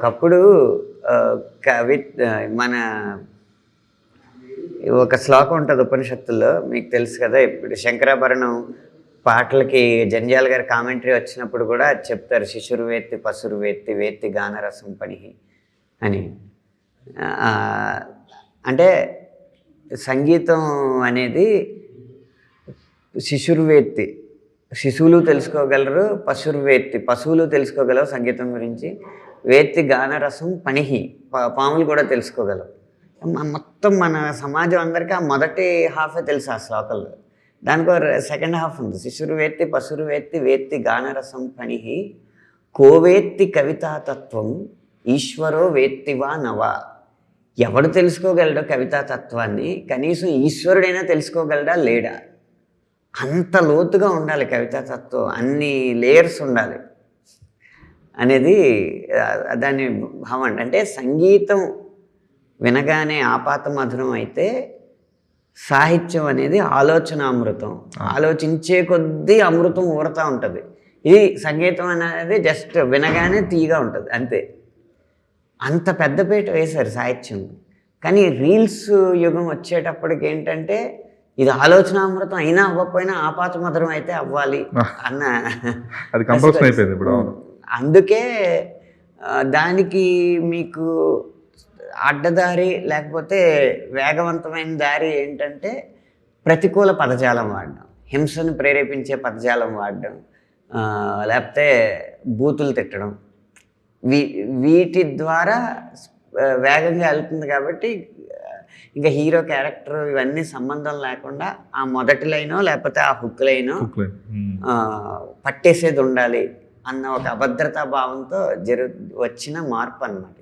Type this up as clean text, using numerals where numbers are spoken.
ఒకప్పుడు మన ఒక శ్లోకం ఉంటుంది ఉపనిషత్తుల్లో, మీకు తెలుసు కదా. ఇప్పుడు శంకరాభరణం పాటలకి జంధ్యాల గారి కామెంటరీ వచ్చినప్పుడు కూడా చెప్తారు, శిశురు వేత్తి పసురు వేత్తి వేత్తి గానరసం పని అని. అంటే సంగీతం అనేది శిశుర్వేత్తి, శిశువులు తెలుసుకోగలరు, పశుర్వేత్తి పశువులు తెలుసుకోగలవు సంగీతం గురించి, వేత్తి గానరసం పనిహి పాములు కూడా తెలుసుకోగలవు. మొత్తం మన సమాజం అందరికీ ఆ మొదటి హాఫే తెలుసు ఆ శ్లోకంలో. దానికి సెకండ్ హాఫ్ ఉంది. శిశుర్వేత్తి పశుర్వేత్తి వేత్తి గానరసం పనిహి కోవేత్తి కవితాతత్వం ఈశ్వరో వేత్తివా నవా. ఎవడు తెలుసుకోగలడో కవితాతత్వాన్ని, కనీసం ఈశ్వరుడైనా తెలుసుకోగలడా లేడా? అంత లోతుగా ఉండాలి కవితాతత్వం, అన్ని లేయర్స్ ఉండాలి అనేది దాని భావం. అంటే సంగీతం వినగానే ఆపాత మధురం అయితే, సాహిత్యం అనేది ఆలోచనామృతం. ఆలోచించే కొద్దీ అమృతం ఊరుతూ ఉంటుంది. ఇది సంగీతం అనేది జస్ట్ వినగానే తీయగా ఉంటుంది అంతే. అంత పెద్దపీట వేశారు సాహిత్యం. కానీ రీల్స్ యుగం వచ్చేటప్పటికి ఏంటంటే, ఇది ఆలోచనామృతం అయినా అవ్వకపోయినా ఆపాత మధురం అయితే అవ్వాలి అన్న అది కంపల్సరీ అయిపోయింది ఇప్పుడు. అందుకే దానికి మీకు అడ్డదారి లేకపోతే వేగవంతమైన దారి ఏంటంటే ప్రతికూల పదజాలం వాడడం, హింసను ప్రేరేపించే పదజాలం వాడడం, లేకపోతే బూతులు తిట్టడం. వీటి ద్వారా వేగంగా వెళ్తుంది. కాబట్టి ఇంకా హీరో క్యారెక్టర్ ఇవన్నీ సంబంధం లేకుండా ఆ మొదటి లైనో లేకపోతే ఆ హుక్ లైనో పట్టేసేది ఉండాలి అన్న ఒక అభద్రతా భావంతో వచ్చిన మార్పు అన్నమాట.